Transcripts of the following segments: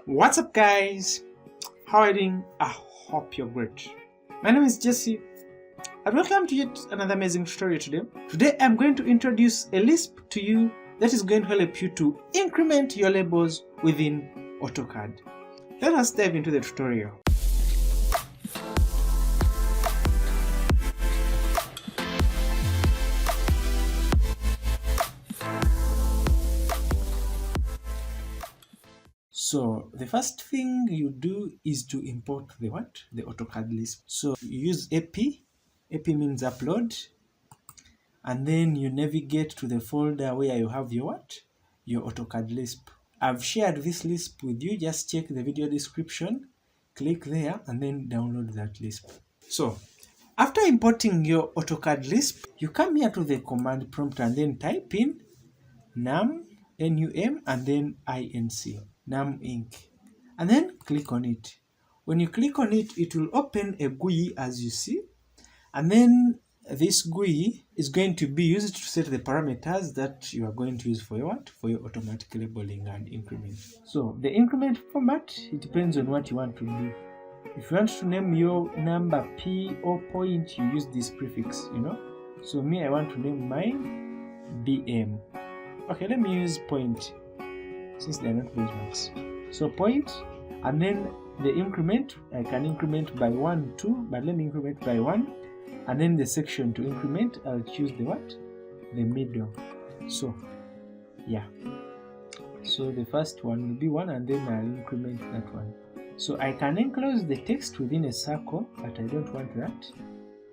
What's up, guys? How are you doing? I hope you're great. My name is Jesse and welcome to yet another amazing tutorial today. Today I'm going to introduce a Lisp to you that is going to help you to increment your labels within AutoCAD. Let us dive into the tutorial. So the first thing you do is to import the AutoCAD Lisp. So you use AP means upload, and then you navigate to the folder where you have your AutoCAD Lisp. I've shared this Lisp with you, just check the video description, click there and then download that Lisp. So after importing your AutoCAD Lisp, you come here to the command prompt and then type in num, num, and then inc, num inc, and then click on it. When you click on it, it will open a GUI as you see, and then this GUI is going to be used to set the parameters that you are going to use for your automatic labeling and increment. So the increment format, it depends on what you want to do. If you want to name your number P or point, you use this prefix, So me, I want to name mine BM. Okay, let me use point since they are not benchmarks. So point, and then the increment, I can increment by 1, 2, but let me increment by 1. And then the section to increment, I'll choose the middle. So yeah, so the first one will be 1, and then I'll increment that one. So I can enclose the text within a circle, but I don't want that.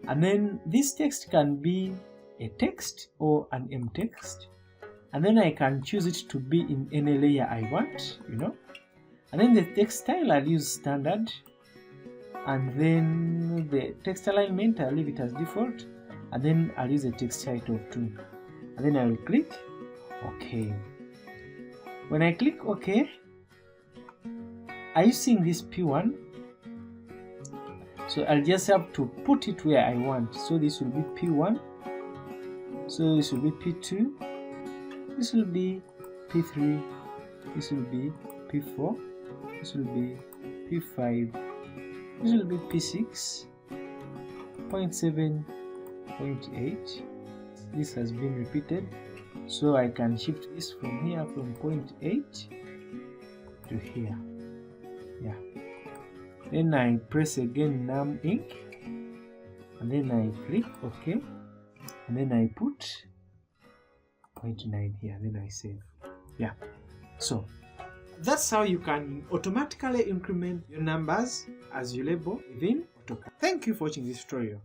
And then this text can be a text or an M text. And then I can choose it to be in any layer I want, And then the text style, I'll use standard. And then the text alignment, I'll leave it as default. And then I'll use a text height of 2. And then I will click OK. When I click OK, are you seeing this P1? So I'll just have to put it where I want. So this will be P1. So this will be P2. This will be P3, this will be P4, this will be P5, this will be P6, 0.7, 0.8. This has been repeated, so I can shift this from here from 0.8 to here. Yeah. Then I press again num inc, and then I click OK, and then I put 0.9 here, then I save. Yeah, so that's how you can automatically increment your numbers as you label within AutoCAD. Thank you for watching this tutorial.